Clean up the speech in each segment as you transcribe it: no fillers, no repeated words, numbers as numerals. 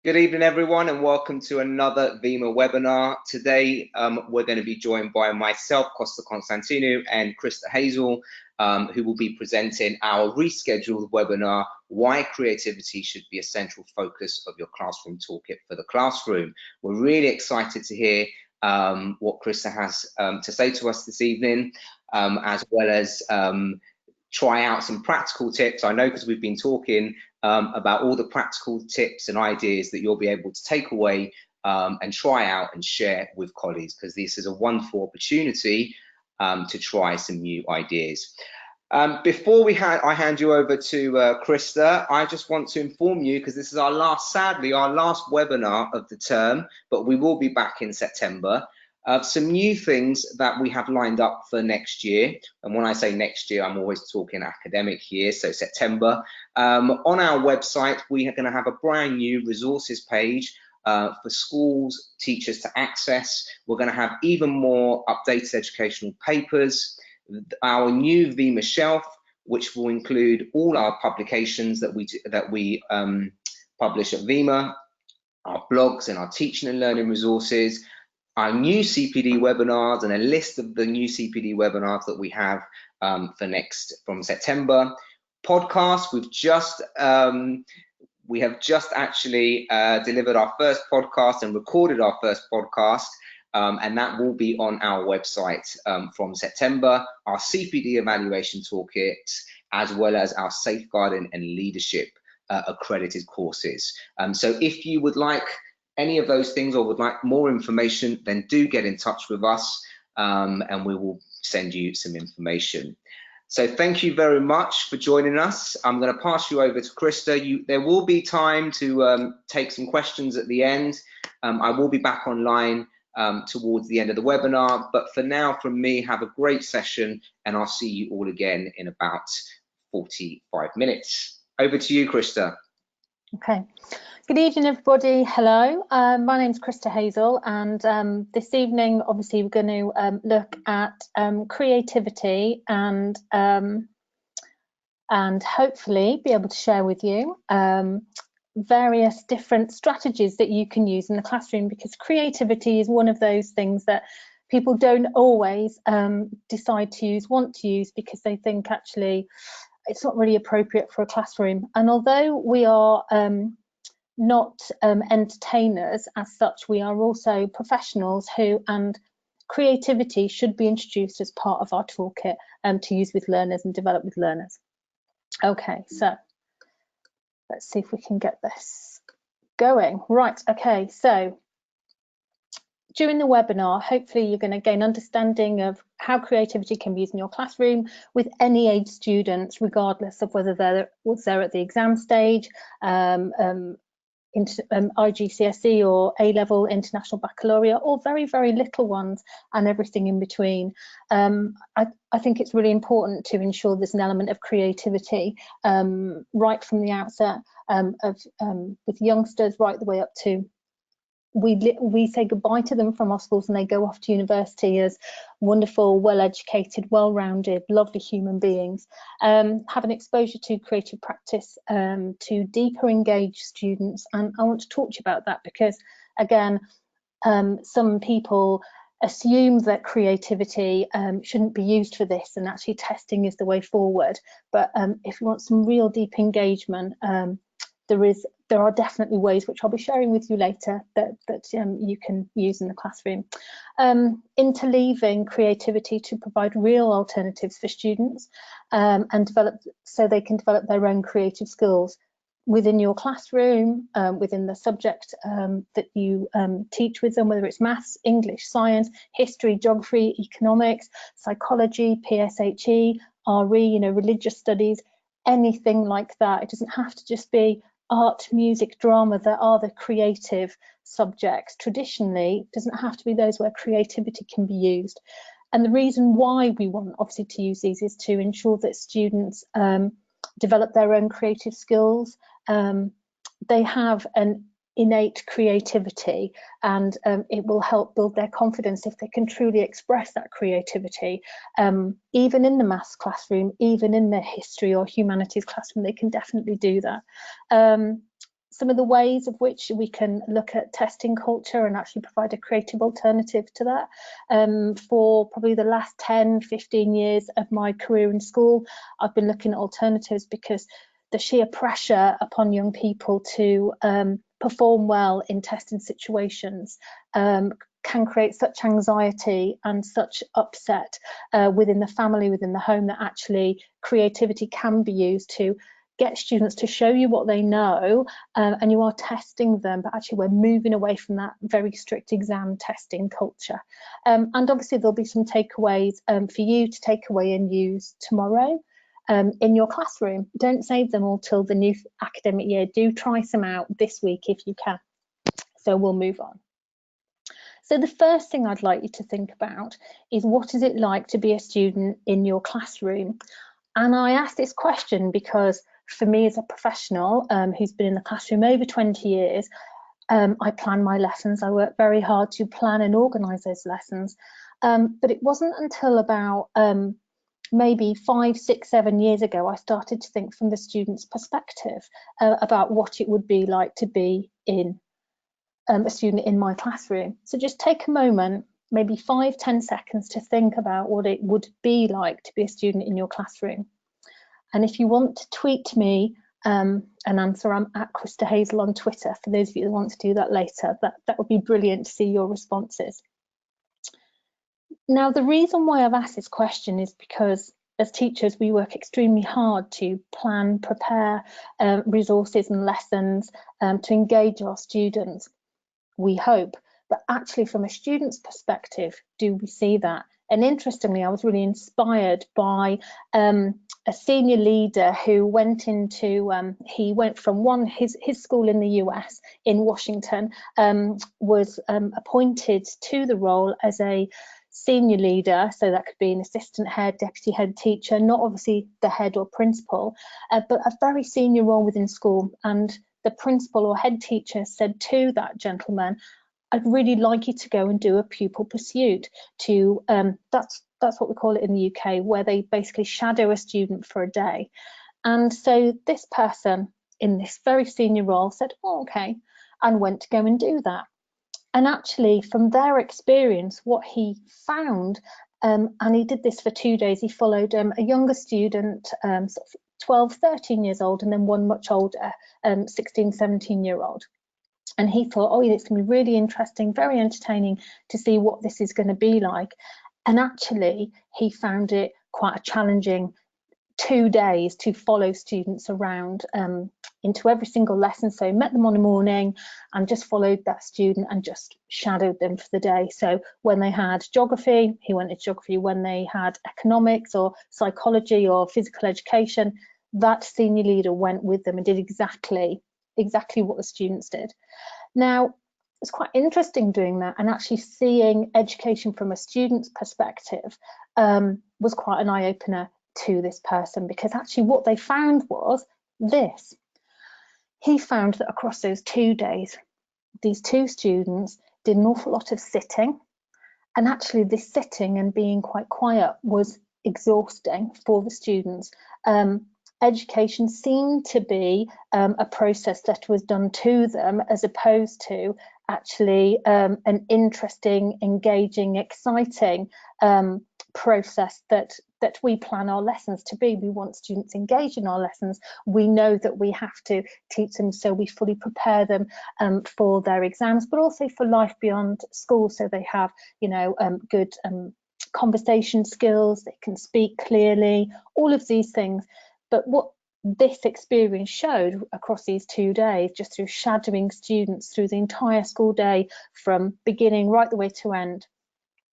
Good evening, everyone, and welcome to another Vima webinar. Today, we're going to be joined by myself, Costa Constantinou, and Krista Hazel, who will be presenting our rescheduled webinar, Why Creativity Should Be a Central Focus of Your Classroom Toolkit for the Classroom. We're really excited to hear what Krista has to say to us this evening, as well as try out some practical tips. I know because we've been talking about all the practical tips and ideas that you'll be able to take away and try out and share with colleagues, because this is a wonderful opportunity to try some new ideas. Before I hand you over to Krista, I just want to inform you, because this is sadly our last webinar of the term, but we will be back in September. Some new things that we have lined up for next year, and when I say next year, I'm always talking academic year, so September. On our website, we are going to have a brand new resources page for schools, teachers to access. We're going to have even more updated educational papers, our new Vima shelf, which will include all our publications that we publish at Vima, our blogs and our teaching and learning resources, our new CPD webinars, and a list of the new CPD webinars that we have from September. Podcast, we have just actually delivered our first podcast and recorded our first podcast, and that will be on our website from September. Our CPD evaluation toolkit, as well as our safeguarding and leadership accredited courses. So if you would like any of those things or would like more information, then do get in touch with us and we will send you some information. So thank you very much for joining us. I'm going to pass you over to Krista. There will be time to take some questions at the end. I will be back online towards the end of the webinar, but for now, from me, have a great session, and I'll see you all again in about 45 minutes. Over to you, Krista. Okay. Good evening, everybody. Hello, my name's Krista Hazel, and this evening, obviously, we're going to look at creativity and hopefully be able to share with you various different strategies that you can use in the classroom, because creativity is one of those things that people don't always decide to use, want to use, because they think actually it's not really appropriate for a classroom. And although we are not entertainers as such, we are also professionals and creativity should be introduced as part of our toolkit to use with learners and develop with learners. Okay, so let's see if we can get this going. Right, okay, so during the webinar, hopefully you're going to gain understanding of how creativity can be used in your classroom with any age students, regardless of whether they're at the exam stage, IGCSE or A-level, international baccalaureate, or very, very little ones, and everything in between. I think it's really important to ensure there's an element of creativity right from the outset, with youngsters right the way up to we say goodbye to them from our schools and they go off to university as wonderful, well-educated, well-rounded, lovely human beings. Have an exposure to creative practice to deeper engaged students, and I want to talk to you about that because, again, some people assume that creativity shouldn't be used for this, and actually testing is the way forward. But if you want some real deep engagement, there are definitely ways, which I'll be sharing with you later, that you can use in the classroom. Interleaving creativity to provide real alternatives for students and develop, so they can develop their own creative skills within your classroom, within the subject that you teach with them, whether it's maths, English, science, history, geography, economics, psychology, PSHE, RE, religious studies, anything like that. It doesn't have to just be art, music, drama that are the creative subjects. Traditionally, it doesn't have to be those where creativity can be used. And the reason why we want, obviously, to use these is to ensure that students develop their own creative skills. They have an innate creativity, and it will help build their confidence if they can truly express that creativity. Even in the maths classroom, even in the history or humanities classroom, they can definitely do that. some of the ways of which we can look at testing culture and actually provide a creative alternative to that. For probably the last 10, 15 years of my career in school, I've been looking at alternatives because the sheer pressure upon young people to perform well in testing situations can create such anxiety and such upset within the family, within the home, that actually creativity can be used to get students to show you what they know, and you are testing them, but actually we're moving away from that very strict exam testing culture. And obviously there'll be some takeaways for you to take away and use tomorrow in your classroom. Don't save them all till the new academic year. Do try some out this week if you can. So we'll move on. So the first thing I'd like you to think about is, what is it like to be a student in your classroom? And I ask this question because for me as a professional who's been in the classroom over 20 years, I plan my lessons. I work very hard to plan and organise those lessons. But it wasn't until about maybe 5, 6, 7 years ago I started to think from the student's perspective about what it would be like to be in a student in my classroom. So just take a moment, maybe 5-10 seconds, to think about what it would be like to be a student in your classroom. And if you want to tweet me an answer, I'm at Krista Hazel on Twitter. For those of you that want to do that later, that would be brilliant to see your responses. Now, the reason why I've asked this question is because as teachers, we work extremely hard to plan, prepare resources and lessons to engage our students, we hope. But actually, from a student's perspective, do we see that? And interestingly, I was really inspired by a senior leader who went into, he went from his school in the US, in Washington, was appointed to the role as a senior leader. So that could be an assistant head, deputy head teacher, not obviously the head or principal, but a very senior role within school. And the principal or head teacher said to that gentleman, I'd really like you to go and do a pupil pursuit. To that's what we call it in the UK, where they basically shadow a student for a day. And so this person in this very senior role said, oh, okay, and went to go and do that. And actually, from their experience, what he found, and he did this for 2 days, he followed a younger student, sort of 12, 13 years old, and then one much older, 16, 17-year-old. And he thought, oh, it's going to be really interesting, very entertaining to see what this is going to be like. And actually, he found it quite a challenging 2 days to follow students around into every single lesson. So he met them on a morning and just followed that student and just shadowed them for the day. So when they had geography, he went to geography. When they had economics or psychology or physical education, that senior leader went with them and did exactly what the students did. Now, it's quite interesting doing that, and actually seeing education from a student's perspective was quite an eye-opener to this person, because actually what they found was this. He found that across those 2 days, these two students did an awful lot of sitting, and actually this sitting and being quite quiet was exhausting for the students. Education seemed to be a process that was done to them, as opposed to actually an interesting, engaging, exciting process that we plan our lessons to be. We want students engaged in our lessons. We know that we have to teach them so we fully prepare them for their exams, but also for life beyond school, so they have, good conversation skills, they can speak clearly, all of these things. But what this experience showed across these 2 days, just through shadowing students through the entire school day from beginning right the way to end,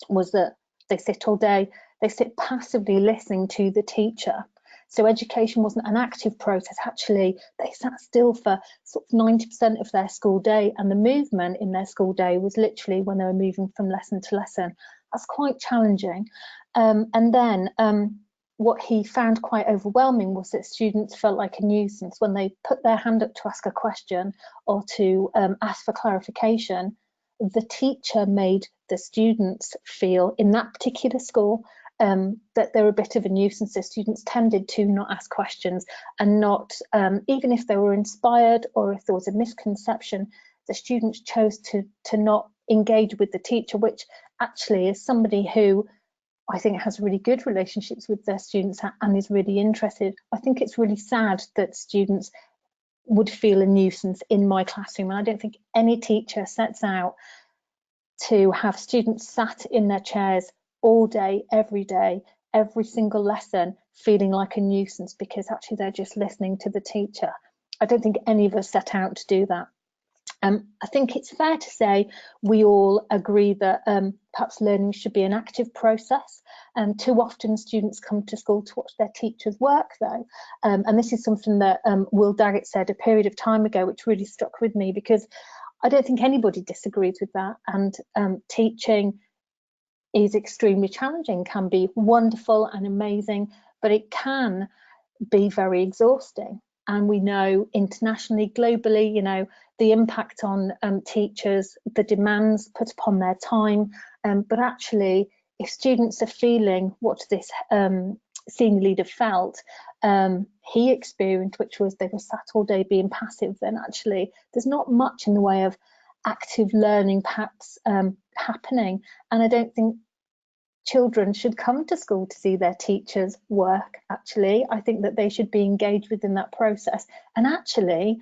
was that they sit all day, they sit passively listening to the teacher. So education wasn't an active process. Actually, they sat still for sort of 90% of their school day, and the movement in their school day was literally when they were moving from lesson to lesson. That's quite challenging. And then what he found quite overwhelming was that students felt like a nuisance when they put their hand up to ask a question or to ask for clarification. The teacher made the students feel, in that particular school, that they're a bit of a nuisance. So students tended to not ask questions, and not, even if they were inspired or if there was a misconception, the students chose to not engage with the teacher, which actually is somebody who I think has really good relationships with their students and is really interested. I think it's really sad that students would feel a nuisance in my classroom, and I don't think any teacher sets out to have students sat in their chairs all day, every single lesson, feeling like a nuisance because actually they're just listening to the teacher. I don't think any of us set out to do that. I think it's fair to say we all agree that perhaps learning should be an active process. Too often students come to school to watch their teachers work though. And this is something that Will Daggett said a period of time ago, which really stuck with me, because I don't think anybody disagrees with that. And teaching is extremely challenging, can be wonderful and amazing, but it can be very exhausting. And we know internationally, globally, you know, the impact on teachers, the demands put upon their time. But actually, if students are feeling what this senior leader felt, he experienced, which was they were sat all day being passive, then actually there's not much in the way of active learning perhaps happening. And I don't think children should come to school to see their teachers work. Actually, I think that they should be engaged within that process and actually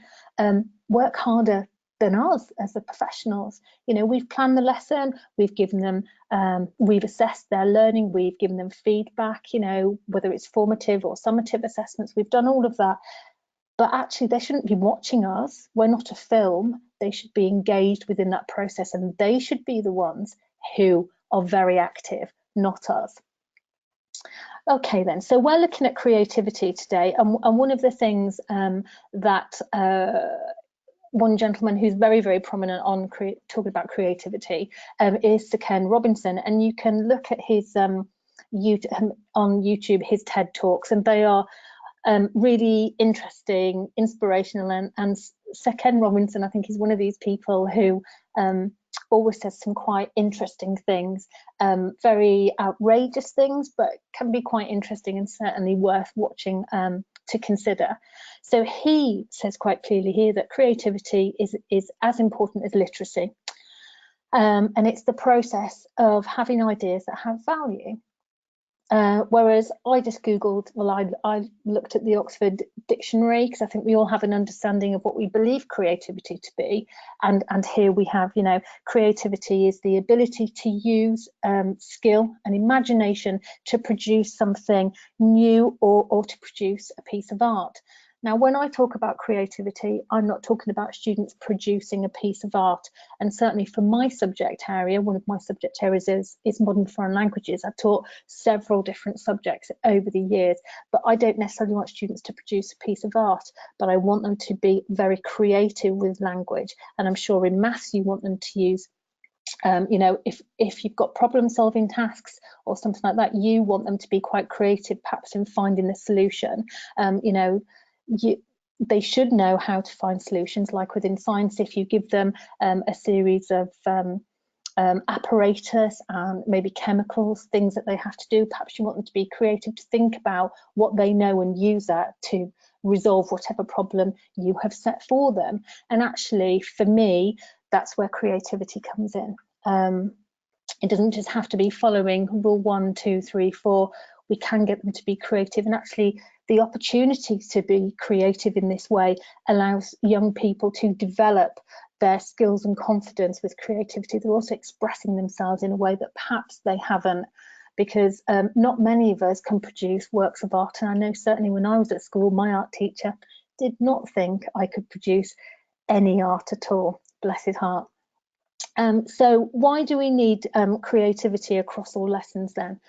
work harder than us as the professionals. You know, we've planned the lesson, we've given them, we've assessed their learning, we've given them feedback, you know, whether it's formative or summative assessments, we've done all of that. But actually they shouldn't be watching us. We're not a film. They should be engaged within that process, and they should be the ones who are very active, not us. Okay then, so we're looking at creativity today, and one of the things that one gentleman who's very, very prominent on talking about creativity is Sir Ken Robinson, and you can look at his on YouTube, his TED Talks, and they are really interesting, inspirational, and Sir Ken Robinson, I think, is one of these people who always says some quite interesting things, very outrageous things, but can be quite interesting and certainly worth watching to consider. So he says quite clearly here that creativity is as important as literacy, and it's the process of having ideas that have value. Whereas I just Googled, well, I looked at the Oxford Dictionary, because I think we all have an understanding of what we believe creativity to be. And here we have, you know, creativity is the ability to use skill and imagination to produce something new or to produce a piece of art. Now, when I talk about creativity, I'm not talking about students producing a piece of art. And certainly for my subject area, one of my subject areas is modern foreign languages. I've taught several different subjects over the years, but I don't necessarily want students to produce a piece of art, but I want them to be very creative with language. And I'm sure in maths, you want them to use you know, if you've got problem solving tasks or something like that, you want them to be quite creative, perhaps in finding the solution. You know, they should know how to find solutions. Like within science, if you give them a series of apparatus and maybe chemicals, things that they have to do, perhaps you want them to be creative, to think about what they know and use that to resolve whatever problem you have set for them. And actually, for me, that's where creativity comes in. It doesn't just have to be following rule 1, 2, 3, 4. We can get them to be creative, and actually the opportunity to be creative in this way allows young people to develop their skills and confidence with creativity. They're also expressing themselves in a way that perhaps they haven't, because not many of us can produce works of art. And I know certainly when I was at school, my art teacher did not think I could produce any art at all, bless his heart. So why do we need creativity across all lessons then?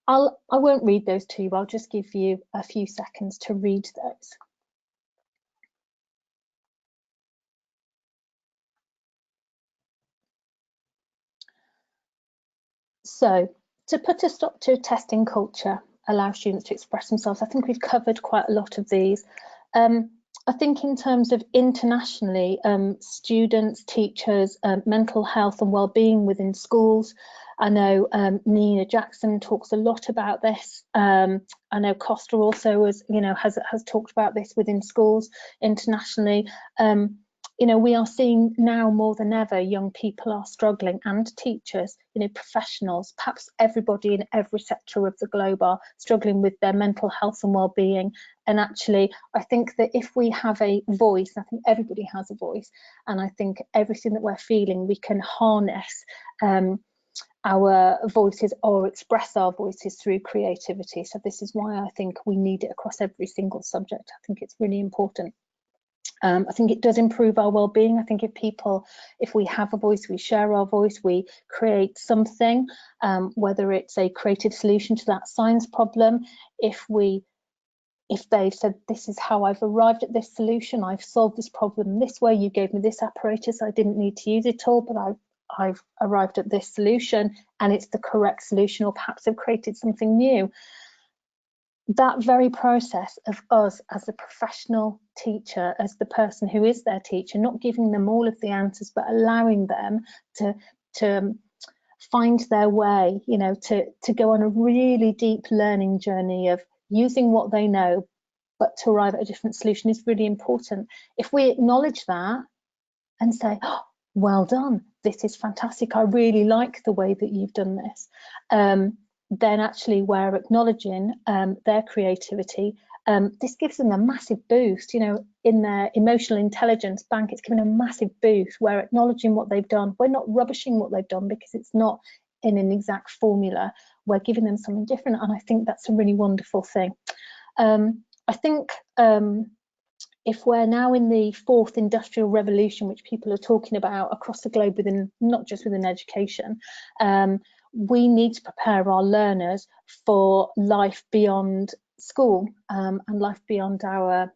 I won't read those to you, I'll just give you a few seconds to read those. So, to put a stop to testing culture, allow students to express themselves. I think we've covered quite a lot of these. I think in terms of internationally, students, teachers, mental health and well-being within schools. I know Nina Jackson talks a lot about this. I know Costa also has talked about this within schools internationally. We are seeing now more than ever young people are struggling, and teachers, professionals, perhaps everybody in every sector of the globe are struggling with their mental health and well-being. And actually, I think that if we have a voice, I think everybody has a voice, and I think everything that we're feeling, we can harness our voices or express our voices through creativity. So this is why I think we need it across every single subject. I think it's really important. I think it does improve our well-being. I think if we have a voice, we share our voice, we create something, whether it's a creative solution to that science problem, if they've said, this is how I've arrived at this solution, I've solved this problem this way, you gave me this apparatus, I didn't need to use it all, but I've arrived at this solution and it's the correct solution, or perhaps I've created something new. That very process of us as a professional teacher, as the person who is their teacher, not giving them all of the answers, but allowing them to find their way, to go on a really deep learning journey of using what they know, but to arrive at a different solution is really important. If we acknowledge that and say, oh, well done, this is fantastic, I really like the way that you've done this, then actually we're acknowledging their creativity. This gives them a massive boost, in their emotional intelligence bank. It's given a massive boost. We're acknowledging what they've done. We're not rubbishing what they've done because it's not in an exact formula. We're giving them something different, and I think that's a really wonderful thing. I think if we're now in the fourth industrial revolution, which people are talking about across the globe, not just within education, we need to prepare our learners for life beyond school and life beyond our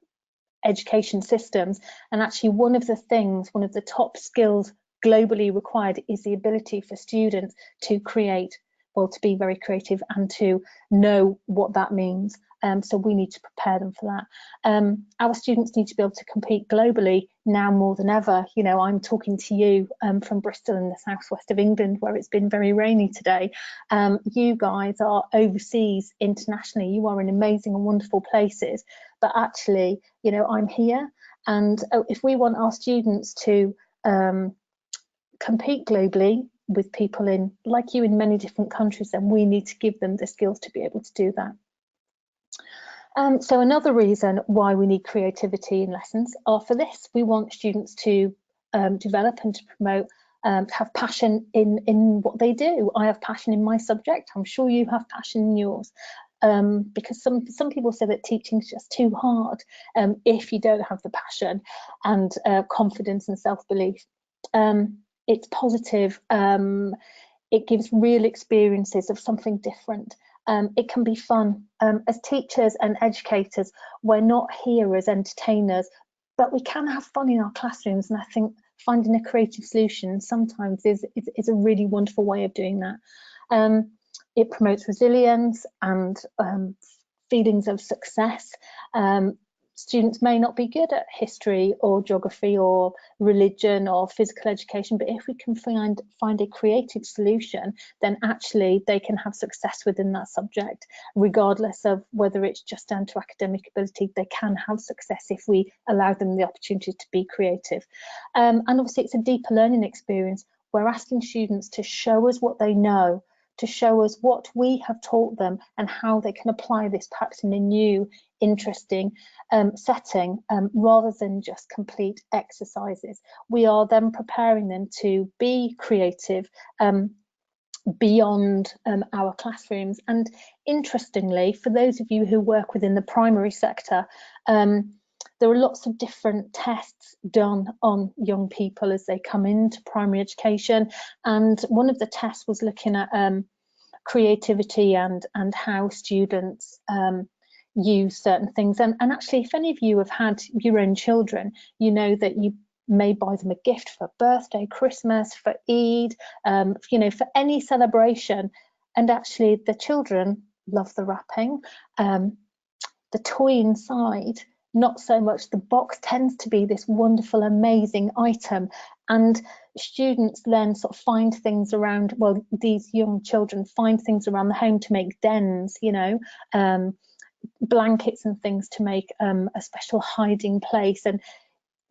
education systems. And actually one of the top skills globally required is the ability for students to create, to be very creative and to know what that means. So we need to prepare them for that. Our students need to be able to compete globally now more than ever. I'm talking to you from Bristol in the southwest of England, where it's been very rainy today. You guys are overseas internationally. You are in amazing and wonderful places. But actually, I'm here. And if we want our students to compete globally with people like you in many different countries, then we need to give them the skills to be able to do that. So another reason why we need creativity in lessons are for this. We want students to develop and to promote, to have passion in what they do. I have passion in my subject. I'm sure you have passion in yours. Because some people say that teaching is just too hard if you don't have the passion and confidence and self-belief. It's positive. It gives real experiences of something different. It can be fun. As teachers and educators, we're not here as entertainers, but we can have fun in our classrooms, and I think finding a creative solution sometimes is a really wonderful way of doing that. It promotes resilience and feelings of success. Students may not be good at history or geography or religion or physical education, but if we can find a creative solution, then actually they can have success within that subject, regardless of whether it's just down to academic ability. They can have success if we allow them the opportunity to be creative. And obviously it's a deeper learning experience. We're asking students to show us what they know, to show us what we have taught them and how they can apply this perhaps in a new, interesting setting, rather than just complete exercises. We are then preparing them to be creative beyond our classrooms. And interestingly, for those of you who work within the primary sector, there are lots of different tests done on young people as they come into primary education, and one of the tests was looking at creativity and how students use certain things. And actually, if any of you have had your own children, you know that you may buy them a gift for birthday, Christmas, for Eid, for any celebration, and actually the children love the wrapping. The toy inside not so much. The box tends to be this wonderful, amazing item, and students then sort of find things around, well, these young children find things around the home to make dens, you know, blankets and things to make a special hiding place. And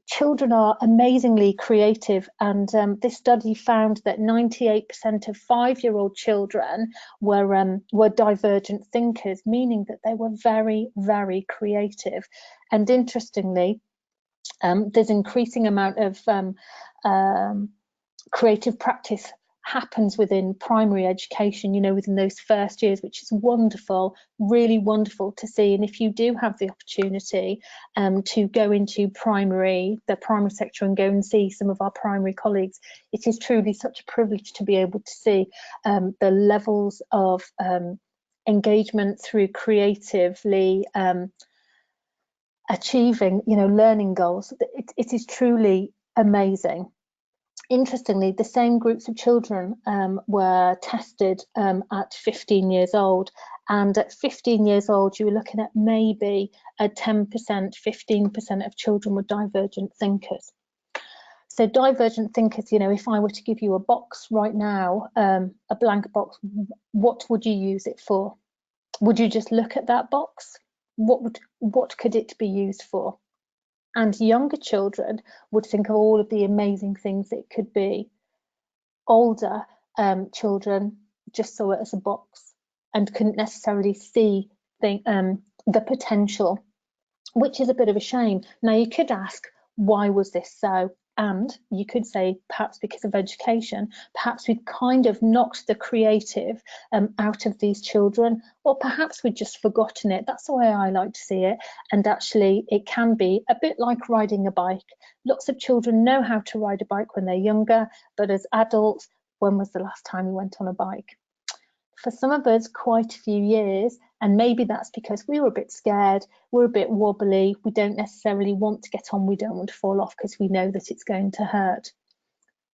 children are amazingly creative, and this study found that 98% of 5-year-old children were divergent thinkers, meaning that they were very, very creative. And interestingly, there's increasing amount of creative practice happens within primary education, you know, within those first years, which is wonderful, really wonderful to see. And if you do have the opportunity to go into the primary sector and go and see some of our primary colleagues, it is truly such a privilege to be able to see the levels of engagement through creatively achieving, you know, learning goals. It is truly amazing. Interestingly, the same groups of children were tested at 15 years old, and at 15 years old you were looking at maybe a 10%, 15% of children were divergent thinkers. So divergent thinkers, you know, if I were to give you a box right now, a blank box, what would you use it for? Would you just look at that box? What could it be used for? And younger children would think of all of the amazing things it could be. Older children just saw it as a box and couldn't necessarily see the potential, which is a bit of a shame. Now, you could ask, why was this so? And you could say, perhaps because of education, perhaps we've kind of knocked the creative out of these children, or perhaps we've just forgotten it. That's the way I like to see it. And actually, it can be a bit like riding a bike. Lots of children know how to ride a bike when they're younger, but as adults, when was the last time we went on a bike? For some of us, quite a few years, and maybe that's because we were a bit scared, we're a bit wobbly, we don't necessarily want to get on, we don't want to fall off because we know that it's going to hurt.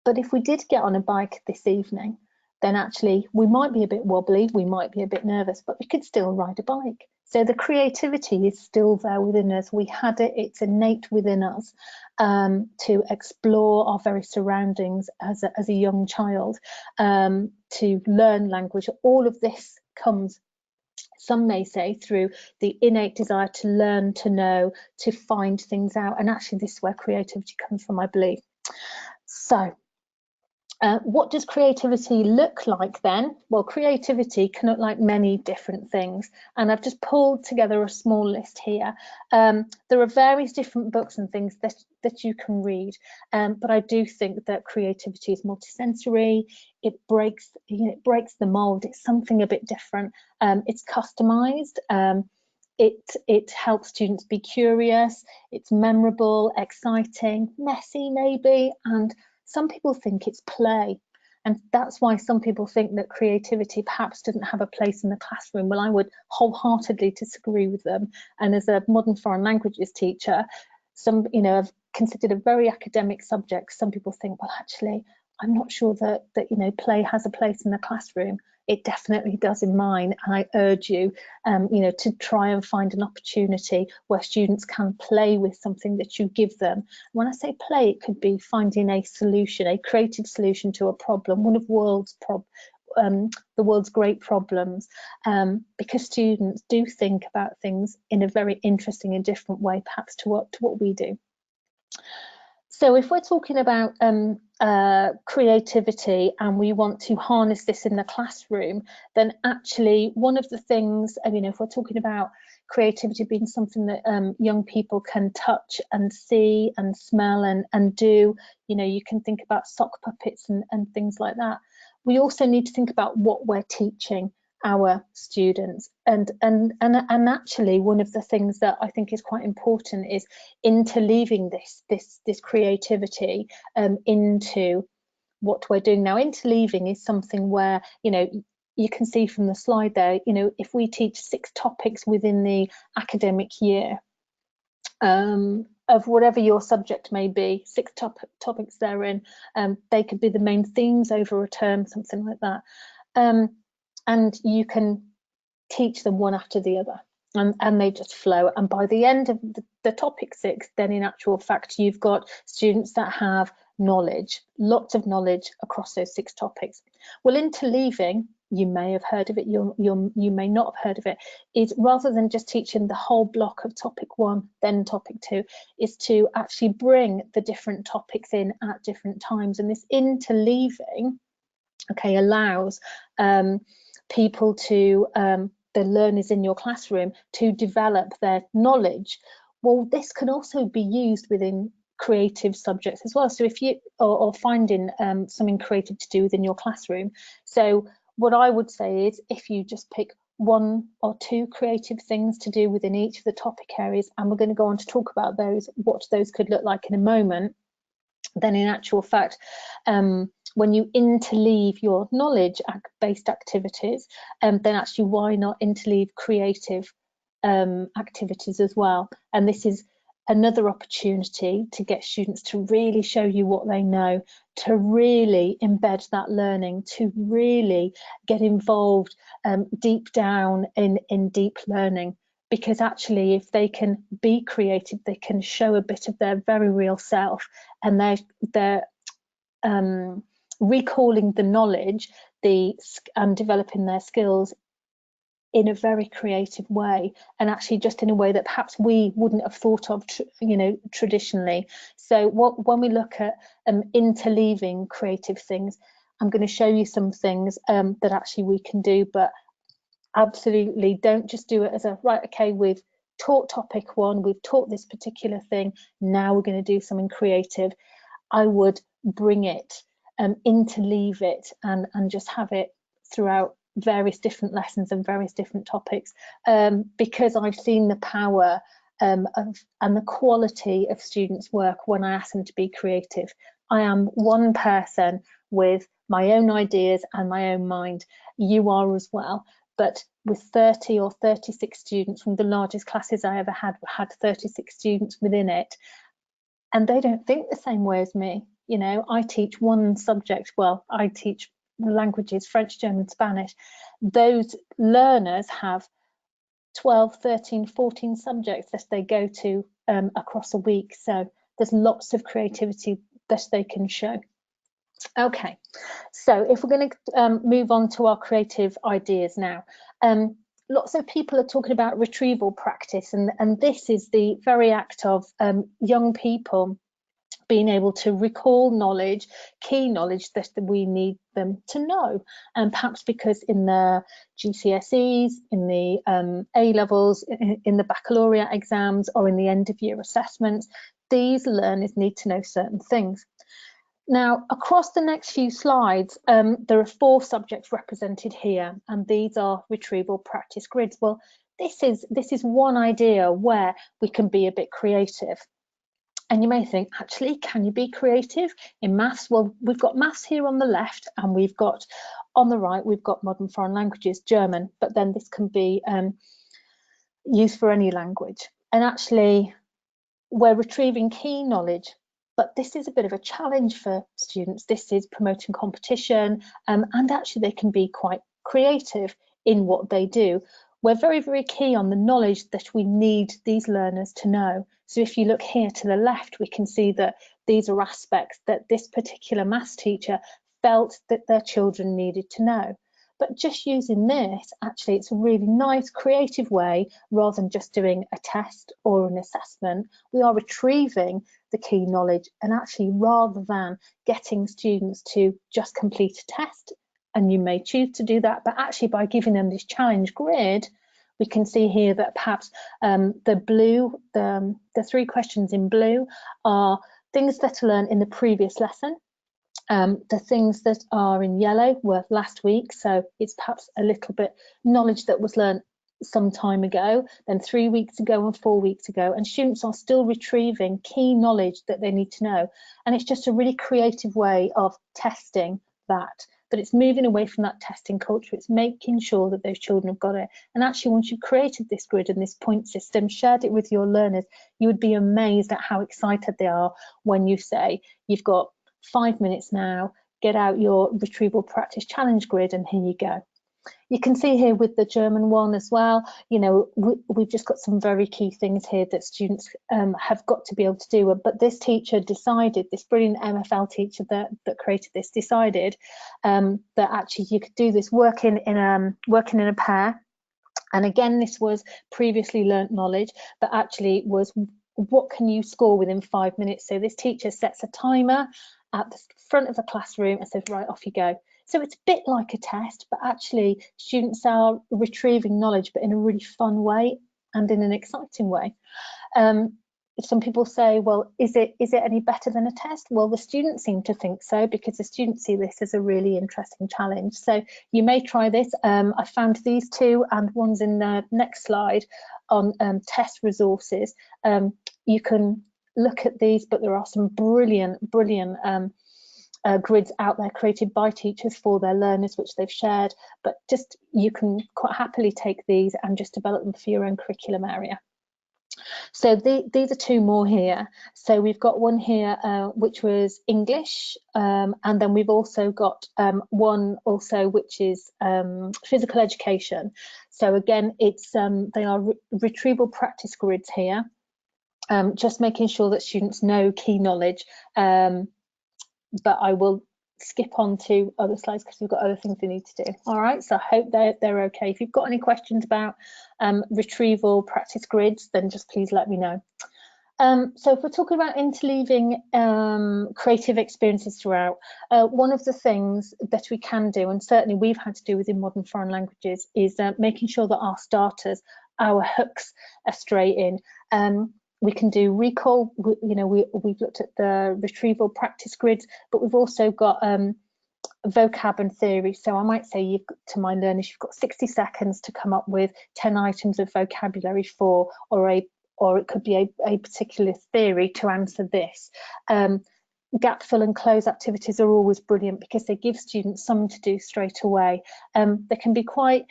But if we did get on a bike this evening, then actually we might be a bit wobbly, we might be a bit nervous, but we could still ride a bike. So the creativity is still there within us. We had it, it's innate within us to explore our very surroundings as a young child, to learn language. All of this comes, some may say, through the innate desire to learn, to know, to find things out. And actually this is where creativity comes from, I believe. So what does creativity look like then? Well, creativity can look like many different things, and I've just pulled together a small list here. There are various different books and things that you can read, but I do think that creativity is multisensory. It breaks the mold. It's something a bit different. It's customized. It helps students be curious. It's memorable, exciting, messy maybe, and some people think it's play, and that's why some people think that creativity perhaps doesn't have a place in the classroom. Well, I would wholeheartedly disagree with them. And as a modern foreign languages teacher, some, you know, I've considered a very academic subject. Some people think, well, actually, I'm not sure that you know, play has a place in the classroom. It definitely does in mine, and I urge you, you know, to try and find an opportunity where students can play with something that you give them. When I say play, it could be finding a solution, a creative solution to a problem, one of the world's great problems, because students do think about things in a very interesting and different way, perhaps to what we do. So if we're talking about creativity and we want to harness this in the classroom, then actually one of the things, I mean, if we're talking about creativity being something that young people can touch and see and smell and do, you know, you can think about sock puppets and things like that. We also need to think about what we're teaching our students, and actually one of the things that I think is quite important is interleaving this creativity into what we're doing now. Interleaving is something where, you know, you can see from the slide there, you know, if we teach 6 topics within the academic year, of whatever your subject may be, 6 topics therein, they could be the main themes over a term, something like that. And you can teach them one after the other. and they just flow. And by the end of the topic 6, then in actual fact, you've got students that have knowledge, lots of knowledge across those 6 topics. Well, interleaving, you may have heard of it, you may not have heard of it, is rather than just teaching the whole block of topic 1, then topic 2, is to actually bring the different topics in at different times. And this interleaving, okay, allows people to, the learners in your classroom, to develop their knowledge. Well, this can also be used within creative subjects as well. So if you, or finding something creative to do within your classroom. So what I would say is, if you just pick 1 or 2 creative things to do within each of the topic areas, and we're going to go on to talk about those, what those could look like in a moment, then in actual fact, when you interleave your knowledge-based activities, then actually why not interleave creative activities as well? And this is another opportunity to get students to really show you what they know, to really embed that learning, to really get involved deep down in deep learning. Because actually, if they can be creative, they can show a bit of their very real self, and they're recalling the knowledge, and developing their skills in a very creative way, and actually just in a way that perhaps we wouldn't have thought of, traditionally. So when we look at interleaving creative things, I'm going to show you some things that actually we can do, but absolutely don't just do it as a, right, okay, we've taught topic 1, we've taught this particular thing, now we're going to do something creative. I would bring it, interleave it, and just have it throughout various different lessons and various different topics, because I've seen the power and the quality of students' work when I ask them to be creative. I am one person with my own ideas and my own mind. You are as well. But with 30 or 36 students, from the largest classes I ever had 36 students within it, and they don't think the same way as me. I teach one subject. Well, I teach languages, French, German, Spanish. Those learners have 12, 13, 14 subjects that they go to across a week. So there's lots of creativity that they can show. Okay, so if we're going to move on to our creative ideas now, lots of people are talking about retrieval practice, and this is the very act of young people being able to recall knowledge, key knowledge that we need them to know. And perhaps because in the GCSEs, in the A levels, in the baccalaureate exams, or in the end of year assessments, these learners need to know certain things. Now, across the next few slides, there are 4 subjects represented here, and these are retrieval practice grids. Well, this is one idea where we can be a bit creative. And you may think, actually, can you be creative in maths? Well, we've got maths here on the left, and we've got on the right, we've got modern foreign languages, German, but then this can be used for any language. And actually, we're retrieving key knowledge, but this is a bit of a challenge for students. This is promoting competition, and actually they can be quite creative in what they do. We're very, very key on the knowledge that we need these learners to know. So if you look here to the left, we can see that these are aspects that this particular maths teacher felt that their children needed to know. But just using this, actually, it's a really nice, creative way, rather than just doing a test or an assessment. We are retrieving the key knowledge, and actually, rather than getting students to just complete a test, and you may choose to do that, but actually by giving them this challenge grid, we can see here that perhaps the 3 questions in blue are things that are learned in the previous lesson. The things that are in yellow were last week, so it's perhaps a little bit knowledge that was learned some time ago, then 3 weeks ago and 4 weeks ago, and students are still retrieving key knowledge that they need to know. And it's just a really creative way of testing that. But it's moving away from that testing culture. It's making sure that those children have got it. And actually, once you've created this grid and this point system, shared it with your learners, you would be amazed at how excited they are when you say, you've got 5 minutes now, get out your retrieval practice challenge grid, and here you go. You can see here with the German one as well, you know, we've just got some very key things here that students have got to be able to do. But this teacher decided, this brilliant MFL teacher that created this, decided that actually you could do this working in a pair. And again, this was previously learnt knowledge, but actually was what can you score within 5 minutes? So this teacher sets a timer at the front of the classroom and says, right, off you go. So it's a bit like a test, but actually students are retrieving knowledge, but in a really fun way and in an exciting way. Some people say, well, is it any better than a test? Well, the students seem to think so, because the students see this as a really interesting challenge. So you may try this. I found these two, and one's in the next slide on test resources. You can look at these, but there are some brilliant grids out there created by teachers for their learners, which they've shared. But just you can quite happily take these and just develop them for your own curriculum area. So these are two more here. So we've got one here which was English, and then we've also got one also which is physical education. So again, it's they are retrieval practice grids here, just making sure that students know key knowledge. But I will skip on to other slides because we've got other things we need to do. All right, so I hope they're okay. If you've got any questions about retrieval practice grids, then just please let me know. So if we're talking about interleaving creative experiences throughout, one of the things that we can do, and certainly we've had to do within modern foreign languages, is making sure that our starters, our hooks are straight in. We can do recall, you know, we've looked at the retrieval practice grids, but we've also got vocab and theory. So I might say to my learners, you've got 60 seconds to come up with 10 items of vocabulary for, or it could be a particular theory to answer this. Gap fill and close activities are always brilliant because they give students something to do straight away. They can be quite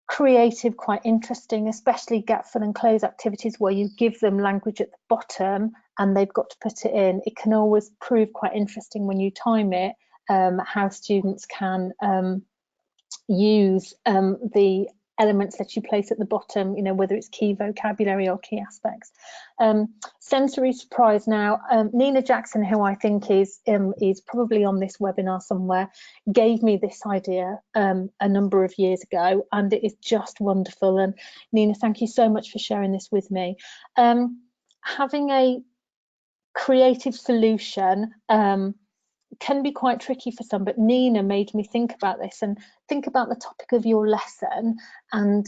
creative, quite interesting, especially gap fill and close activities where you give them language at the bottom and they've got to put it in. It can always prove quite interesting when you time it, how students can use the elements that you place at the bottom, you know, whether it's key vocabulary or key aspects. Sensory surprise. Now, Nina Jackson, who I think is probably on this webinar somewhere, gave me this idea a number of years ago, and it is just wonderful. And Nina, thank you so much for sharing this with me. Having a creative solution can be quite tricky for some, but Nina made me think about this and think about the topic of your lesson, and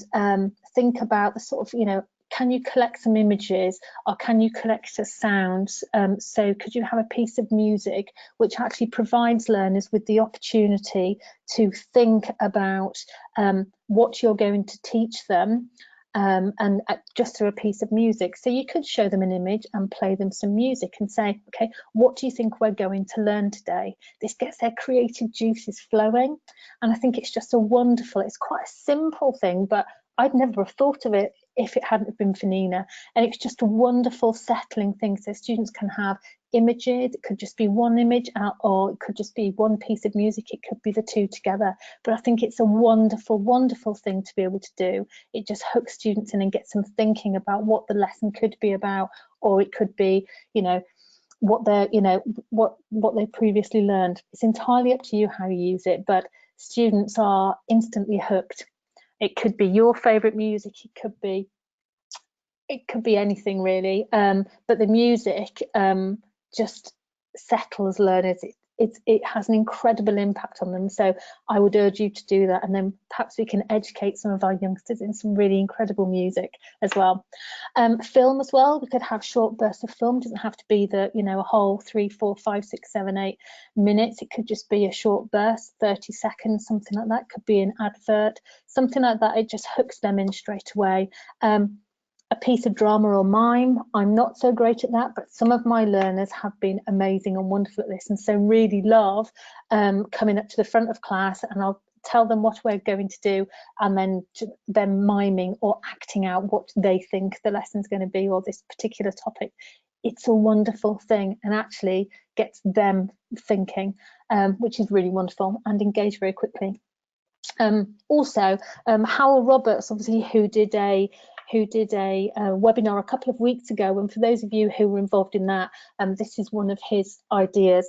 think about the sort of, you know, can you collect some images or can you collect a sound? So could you have a piece of music which actually provides learners with the opportunity to think about what you're going to teach them, and just through a piece of music. So you could show them an image and play them some music and say, okay, what do you think we're going to learn today? This gets their creative juices flowing. And I think it's just a wonderful, it's quite a simple thing, but I'd never have thought of it if it hadn't been for Nina. And it's just a wonderful settling thing. So students can have images, it could just be one image, or it could just be one piece of music, it could be the two together. But I think it's a wonderful, wonderful thing to be able to do. It just hooks students in and gets them thinking about what the lesson could be about, or it could be, you know, what they're, you know, what they previously learned. It's entirely up to you how you use it, but students are instantly hooked. It could be your favorite music, it could be anything really, but the music just settles learners. It has an incredible impact on them. So I would urge you to do that, and then perhaps we can educate some of our youngsters in some really incredible music as well. Film as well, we could have short bursts of film. It doesn't have to be the, you know, a whole 3, 4, 5, 6, 7, 8 minutes. It could just be a short burst, 30 seconds, something like that. It could be an advert, something like that. It just hooks them in straight away. A piece of drama or mime, I'm not so great at that, but some of my learners have been amazing and wonderful at this, and so really love coming up to the front of class, and I'll tell them what we're going to do, and then them miming or acting out what they think the lesson's going to be, or this particular topic. It's a wonderful thing and actually gets them thinking, which is really wonderful, and engage very quickly. Also, Howell Roberts, obviously, who did a webinar a couple of weeks ago, and for those of you who were involved in that, this is one of his ideas,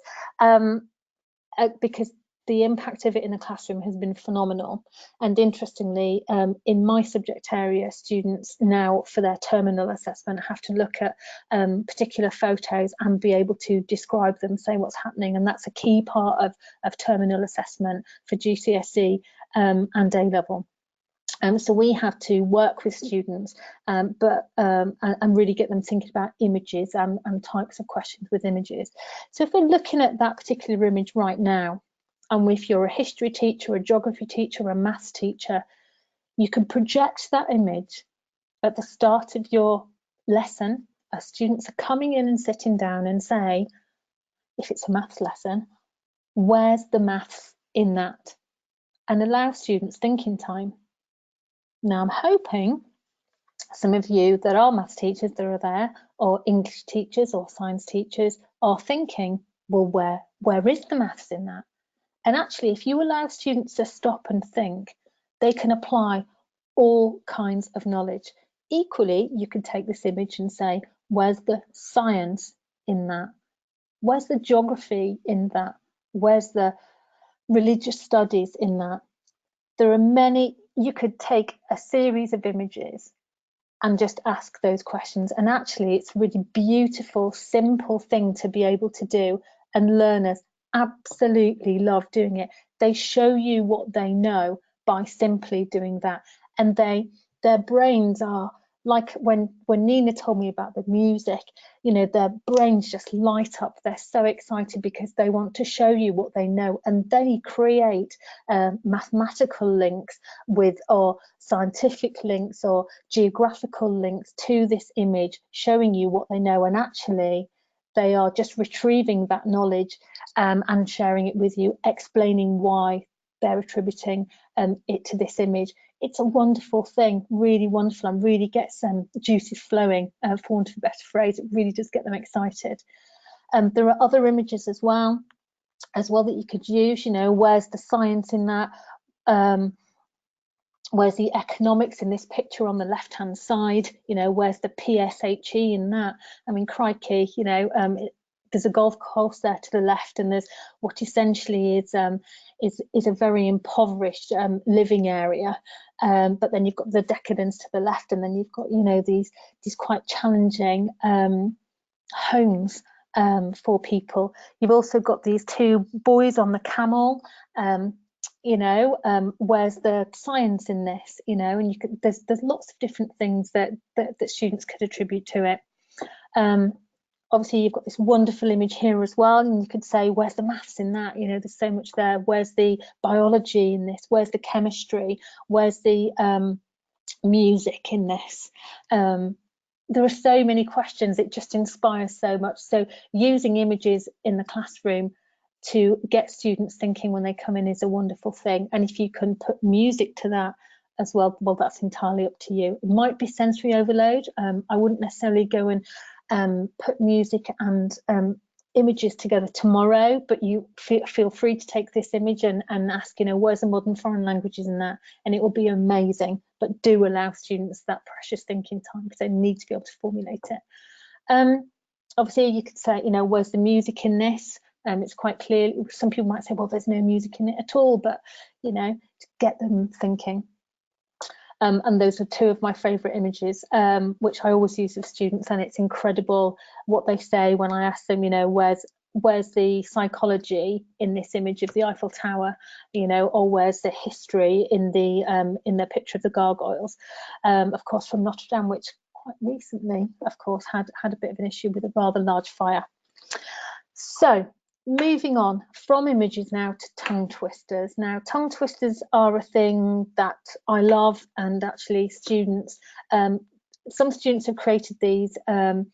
because the impact of it in the classroom has been phenomenal. And interestingly, in my subject area, students now for their terminal assessment have to look at particular photos and be able to describe them, say what's happening, and that's a key part of terminal assessment for GCSE and A-level. So we have to work with students, and really get them thinking about images and types of questions with images. So if we're looking at that particular image right now, and if you're a history teacher, a geography teacher, a maths teacher, you can project that image at the start of your lesson as students are coming in and sitting down, and say, if it's a maths lesson, where's the maths in that? And allow students thinking time. Now, I'm hoping some of you that are maths teachers that are there, or English teachers or science teachers, are thinking, well, where is the maths in that? And actually, if you allow students to stop and think, they can apply all kinds of knowledge. Equally, you can take this image and say, where's the science in that? Where's the geography in that? Where's the religious studies in that? There are many. You could take a series of images and just ask those questions. And actually, it's a really beautiful, simple thing to be able to do. And learners absolutely love doing it. They show you what they know by simply doing that. And their brains are like, when Nina told me about the music, you know, their brains just light up. They're so excited because they want to show you what they know, and they create mathematical links with, or scientific links, or geographical links to this image, showing you what they know. And actually, they are just retrieving that knowledge and sharing it with you, explaining why they're attributing it to this image. It's a wonderful thing, really wonderful, and really gets juices flowing, for want of a better phrase. It really does get them excited. There are other images as well that you could use. You know, where's the science in that? Where's the economics in this picture on the left-hand side? You know, where's the PSHE in that? I mean, crikey, you know, there's a golf course there to the left, and there's what essentially is a very impoverished living area. But then you've got the decadence to the left, and then you've got, you know, these quite challenging homes for people. You've also got these two boys on the camel. You know, where's the science in this? You know, and you could, there's lots of different things that students could attribute to it. Obviously, you've got this wonderful image here as well, and you could say, where's the maths in that? You know, there's so much there. Where's the biology in this? Where's the chemistry? Where's the music in this? There are so many questions. It just inspires so much. So using images in the classroom to get students thinking when they come in is a wonderful thing. And if you can put music to that as well, that's entirely up to you. It might be sensory overload. I wouldn't necessarily go and put music and images together tomorrow, but you feel free to take this image and ask, you know, where's the modern foreign languages in that? And it will be amazing. But do allow students that precious thinking time, because they need to be able to formulate it. Obviously, you could say, you know, where's the music in this? It's quite clear. Some people might say, well, there's no music in it at all, but, you know, to get them thinking. And those are two of my favourite images, which I always use with students, and it's incredible what they say when I ask them, you know, where's the psychology in this image of the Eiffel Tower, you know, or where's the history in the picture of the gargoyles, of course, from Notre Dame, which quite recently, of course, had a bit of an issue with a rather large fire. So, moving on from images now to tongue twisters. Now, tongue twisters are a thing that I love, and actually students, some students have created these in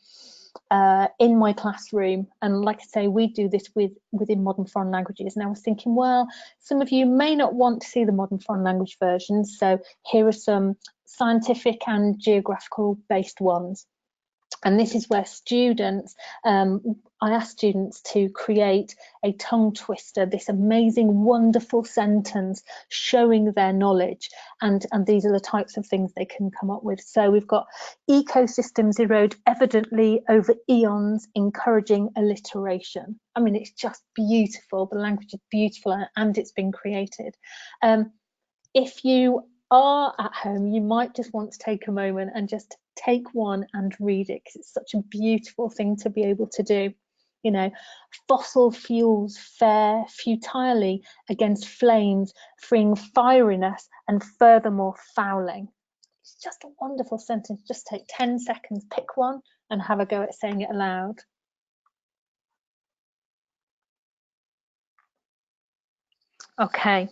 my classroom, and like I say, we do this within modern foreign languages. And I was thinking, well, some of you may not want to see the modern foreign language versions, so here are some scientific and geographical based ones. And this is where students, I asked students to create a tongue twister, this amazing, wonderful sentence showing their knowledge. And these are the types of things they can come up with. So we've got ecosystems erode evidently over eons, encouraging alliteration. I mean, it's just beautiful. The language is beautiful and it's been created. If you are at home, you might just want to take a moment and just take one and read it, because it's such a beautiful thing to be able to do. You know, fossil fuels fare futilely against flames, freeing fieriness and furthermore fouling. It's just a wonderful sentence. Just take 10 seconds, pick one and have a go at saying it aloud. Okay,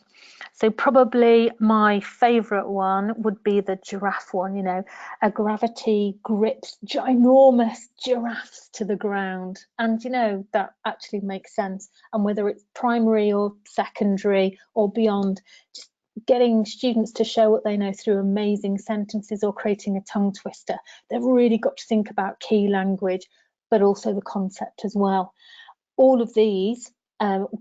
so probably my favourite one would be the giraffe one. You know, a gravity grips ginormous giraffes to the ground. And, you know, that actually makes sense. And whether it's primary or secondary or beyond, just getting students to show what they know through amazing sentences or creating a tongue twister. They've really got to think about key language, but also the concept as well. All of these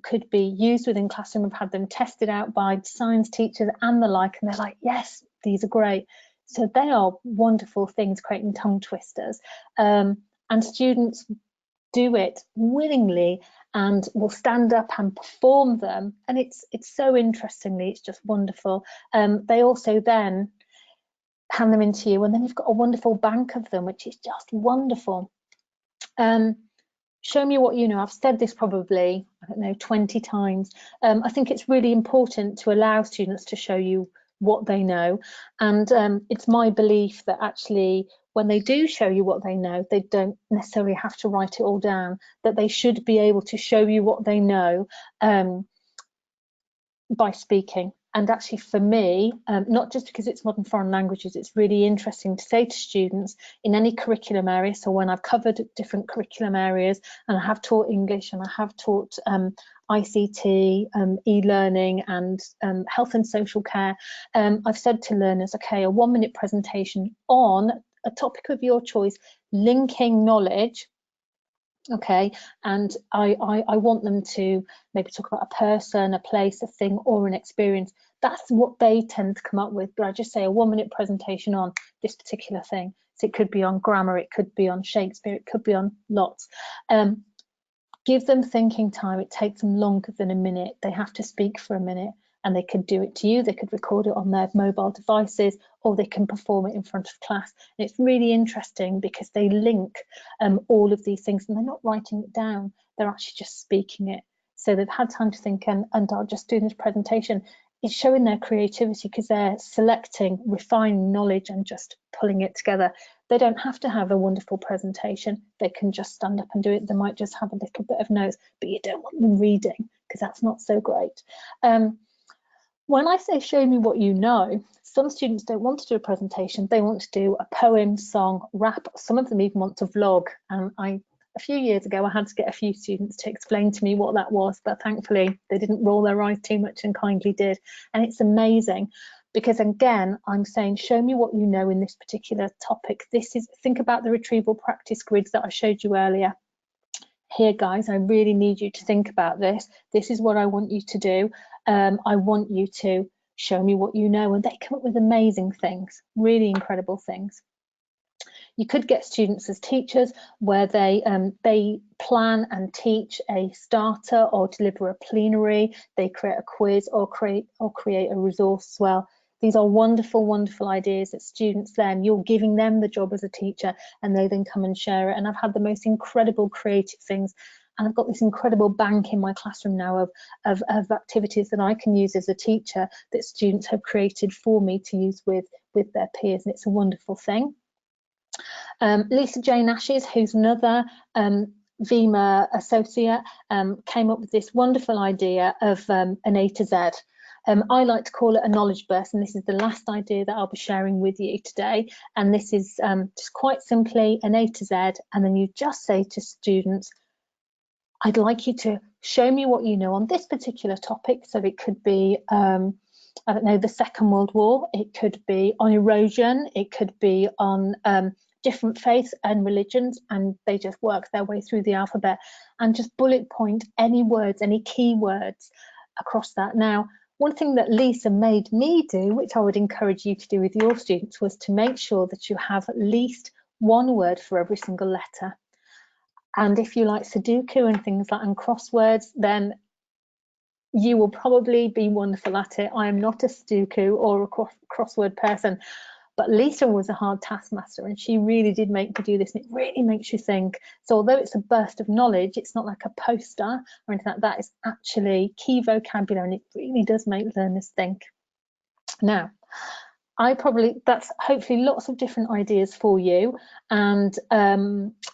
could be used within classroom. I've had them tested out by science teachers and the like, and they're like, yes, these are great. So they are wonderful things, creating tongue twisters. And students do it willingly and will stand up and perform them. And it's so interestingly, it's just wonderful. They also then hand them into you, and then you've got a wonderful bank of them, which is just wonderful. Show me what you know. I've said this probably, I don't know, 20 times. I think it's really important to allow students to show you what they know. And it's my belief that actually when they do show you what they know, they don't necessarily have to write it all down, that they should be able to show you what they know by speaking. And actually for me, not just because it's modern foreign languages, it's really interesting to say to students in any curriculum area. So when I've covered different curriculum areas, and I have taught English and I have taught ICT, e-learning and health and social care, I've said to learners, okay, a 1-minute presentation on a topic of your choice, linking knowledge. Okay, and I want them to maybe talk about a person, a place, a thing, or an experience. That's what they tend to come up with. But I just say a 1-minute presentation on this particular thing. So it could be on grammar, it could be on Shakespeare, it could be on lots. Give them thinking time. It takes them longer than a minute. They have to speak for a minute, and they could do it to you. They could record it on their mobile devices, or they can perform it in front of class. And it's really interesting because they link all of these things, and they're not writing it down. They're actually just speaking it. So they've had time to think, and are just doing this presentation. It's showing their creativity because they're selecting, refining knowledge and just pulling it together. They don't have to have a wonderful presentation. They can just stand up and do it. They might just have a little bit of notes, but you don't want them reading because that's not so great. When I say show me what you know, some students don't want to do a presentation. They want to do a poem, song, rap. Some of them even want to vlog. And a few years ago, I had to get a few students to explain to me what that was, but thankfully they didn't roll their eyes too much and kindly did. And it's amazing because, again, I'm saying show me what you know in this particular topic. Think about the retrieval practice grids that I showed you earlier. Here, guys, I really need you to think about this. This is what I want you to do. I want you to show me what you know. And they come up with amazing things, really incredible things. You could get students as teachers where they plan and teach a starter or deliver a plenary. They create a quiz or create a resource as well. These are wonderful, wonderful ideas that students then, you're giving them the job as a teacher and they then come and share it. And I've had the most incredible creative things. And I've got this incredible bank in my classroom now of activities that I can use as a teacher that students have created for me to use with their peers. And it's a wonderful thing. Lisa Jane Ashes, who's another VIMA associate, came up with this wonderful idea of an A to Z. I like to call it a knowledge burst, and this is the last idea that I'll be sharing with you today. And this is just quite simply an A to Z, and then you just say to students, I'd like you to show me what you know on this particular topic. So it could be, I don't know, the Second World War. It could be on erosion. It could be on different faiths and religions, and they just work their way through the alphabet and just bullet point any words, any key words across that. Now, one thing that Lisa made me do, which I would encourage you to do with your students, was to make sure that you have at least one word for every single letter. And if you like Sudoku and things like and crosswords, then you will probably be wonderful at it. I am not a Sudoku or a crossword person, but Lisa was a hard taskmaster, and she really did make me do this, and it really makes you think. So although it's a burst of knowledge, it's not like a poster or anything like that. It's actually key vocabulary, and it really does make learners think. Now, that's hopefully lots of different ideas for you, and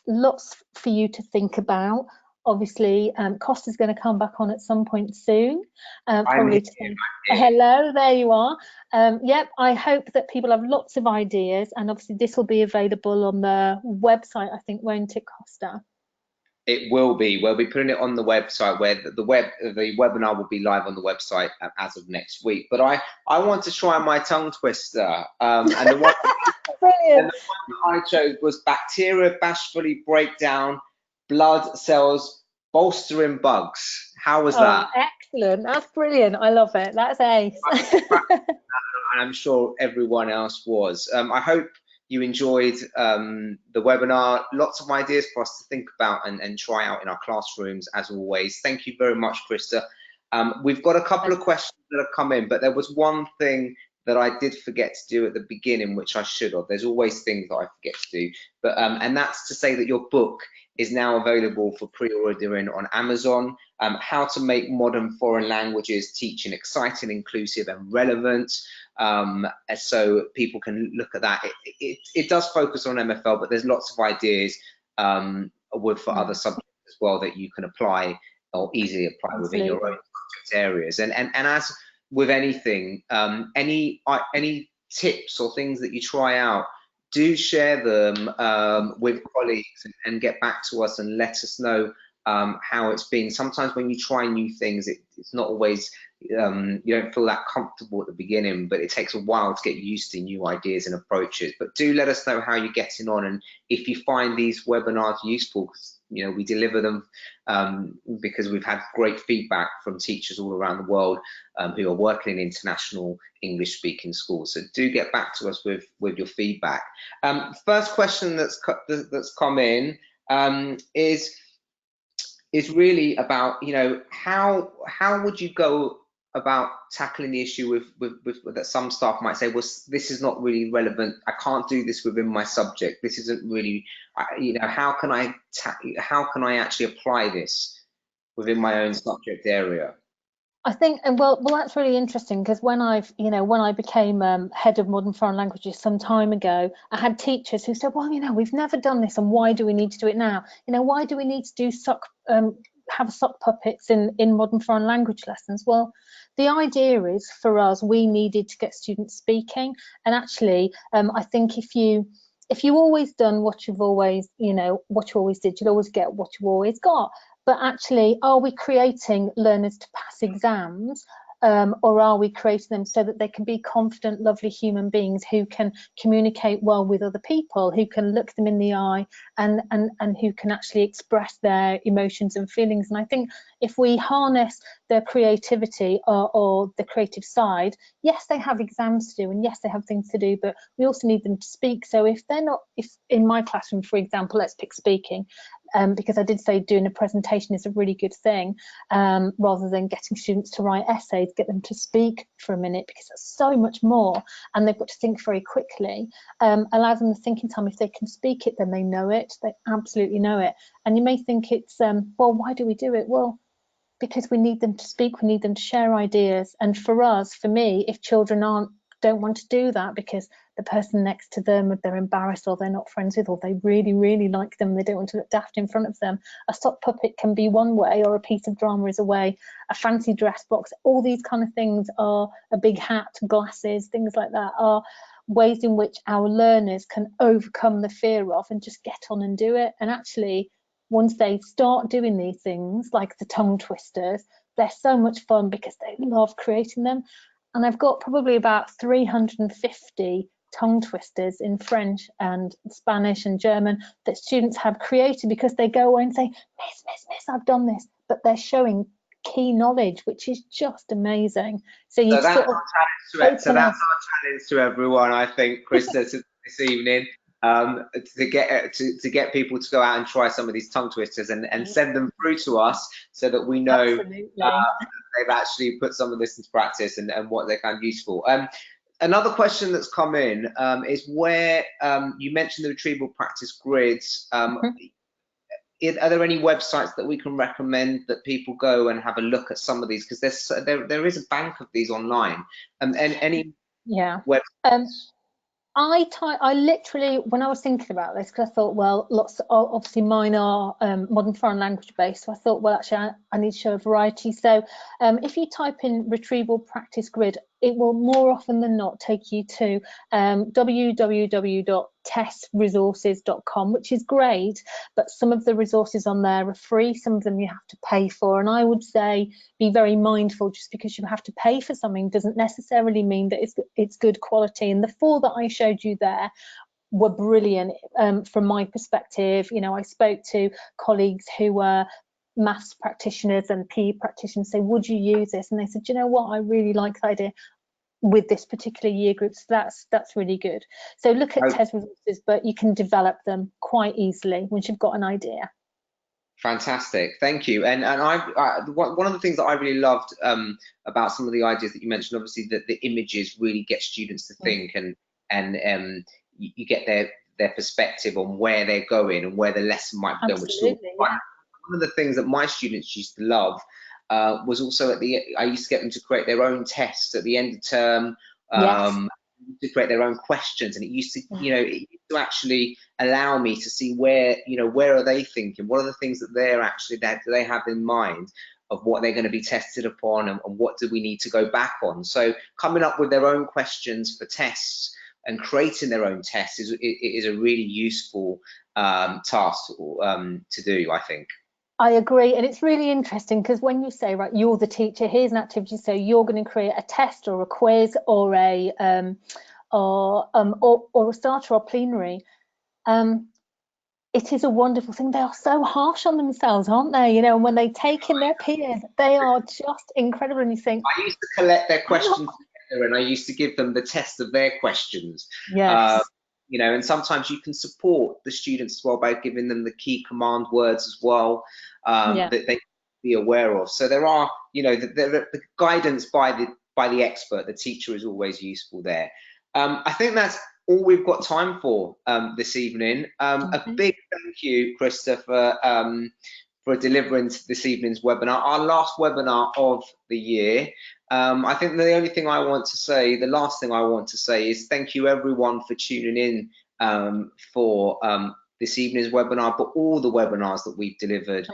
lots for you to think about. Obviously, Costa's going to come back on at some point soon, probably to say hello. There you are. Yep, I hope that people have lots of ideas, and obviously this will be available on the website, I think, won't it, Costa? It will be. We'll be putting it on the website, where the webinar will be live on the website as of next week. But I want to try my tongue twister, and the one, and the one I chose was bacteria bashfully break down blood cells, bolstering bugs. How was that? Excellent. That's brilliant. I love it. That's ace. I'm sure everyone else was. I hope you enjoyed the webinar. Lots of ideas for us to think about and try out in our classrooms, as always. Thank you very much, Krista. We've got a couple of questions that have come in, but there was one thing that I did forget to do at the beginning, which I should have. There's always things that I forget to do, but and that's to say that your book is now available for pre-ordering on Amazon. How to make modern foreign languages teaching exciting, inclusive, and relevant. So people can look at that. It does focus on MFL, but there's lots of ideas for other subjects as well that you can apply or easily apply within your own subject areas. And as with anything, any tips or things that you try out, do share them with colleagues and get back to us and let us know how it's been. Sometimes when you try new things, it's not always, you don't feel that comfortable at the beginning, but it takes a while to get used to new ideas and approaches. But do let us know how you're getting on, and if you find these webinars useful, because we deliver them because we've had great feedback from teachers all around the world who are working in international English speaking schools. So do get back to us with your feedback. First question that's come in is really about, how would you go about tackling the issue with that some staff might say, well, this is not really relevant, I can't do this within my subject, this isn't really, how can I actually apply this within my own subject area? I think, and well, that's really interesting, because when I became head of modern foreign languages some time ago, I had teachers who said, well, we've never done this, and why do we need to do it now? Why do we need to do have sock puppets in modern foreign language lessons? Well, the idea is, for us, we needed to get students speaking, and actually, I think if you always done what you've always, what you always did, you'll always get what you always got. But actually, are we creating learners to pass exams, or are we creating them so that they can be confident, lovely human beings who can communicate well with other people, who can look them in the eye, and who can actually express their emotions and feelings? And I think if we harness their creativity or the creative side, yes, they have exams to do, and yes, they have things to do, but we also need them to speak. So if in my classroom, for example, let's pick speaking, because I did say doing a presentation is a really good thing, rather than getting students to write essays, get them to speak for a minute, because that's so much more, and they've got to think very quickly. Allow them the thinking time. If they can speak it, then they know it, they absolutely know it. And you may think it's, well, why do we do it? Well, because we need them to speak, we need them to share ideas. And for me, if children don't want to do that because the person next to them, they're embarrassed, or they're not friends with, or they really, really like them, they don't want to look daft in front of them, a sock puppet can be one way, or a piece of drama is a way, a fancy dress box, all these kind of things, are a big hat, glasses, things like that, are ways in which our learners can overcome the fear of and just get on and do it. And actually, once they start doing these things, like the tongue twisters, they're so much fun because they love creating them. And I've got probably about 350 tongue twisters in French and Spanish and German that students have created, because they go away and say, miss, I've done this, but they're showing key knowledge, which is just amazing. So you sort of so that's our challenge to everyone, I think, Krista, this evening, to get people to go out and try some of these tongue twisters and send them through to us, so that we know they've actually put some of this into practice and what they find useful. Another question that's come in is where you mentioned the retrieval practice grids. Are there any websites that we can recommend that people go and have a look at some of these? Because there is a bank of these online. And any websites? I literally, when I was thinking about this, because I thought, well, obviously mine are modern foreign language based, so I thought, well, actually I need to show a variety. So if you type in retrieval practice grid, it will more often than not take you to www.testresources.com, which is great, but some of the resources on there are free, some of them you have to pay for. And I would say be very mindful, just because you have to pay for something doesn't necessarily mean that it's good quality. And the 4 that I showed you there were brilliant from my perspective. You know, I spoke to colleagues who were maths practitioners and PE practitioners, say, would you use this? And they said, you know what, I really like the idea with this particular year group. So that's really good. So look at TES resources, but you can develop them quite easily once you've got an idea. Fantastic, thank you. And one of the things that I really loved about some of the ideas that you mentioned, obviously that the images really get students to think, and you get their perspective on where they're going and where the lesson might be going. Which is one of the things that my students used to love was also I used to get them to create their own tests at the end of term. To create their own questions, and it used to, it used to actually allow me to see where are they thinking, what are the things that that they have in mind of what they're going to be tested upon, and what do we need to go back on. So coming up with their own questions for tests and creating their own tests is a really useful task to do, I think. I agree, and it's really interesting because when you say, right, you're the teacher, here's an activity, so you're going to create a test or a quiz or a starter or plenary. It is a wonderful thing. They are so harsh on themselves, aren't they? You know, and when they take in their peers, they are just incredible. And you think, I used to collect their questions together, and I used to give them the test of their questions. Yes. And sometimes you can support the students as well by giving them the key command words as well that they be aware of. So there are, the guidance by the expert, the teacher, is always useful there. I think that's all we've got time for this evening. A big thank you, Krista, for delivering this evening's webinar, our last webinar of the year. I think the only thing the last thing I want to say is thank you everyone for tuning in for this evening's webinar, but all the webinars that we've delivered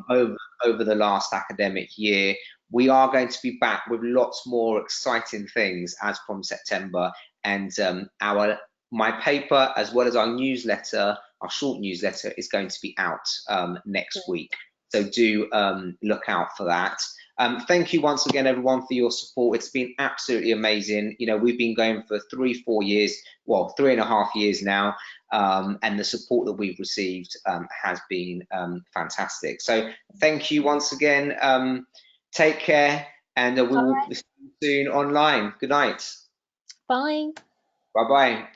over the last academic year. We are going to be back with lots more exciting things as from September, and my paper, as well as our newsletter, our short newsletter, is going to be out next week. So do look out for that. Thank you once again, everyone, for your support. It's been absolutely amazing. We've been going for 3-4 years, well, 3.5 years now, and the support that we've received has been fantastic. So thank you once again. Take care, and we will see you soon online. Good night. Bye. Bye-bye.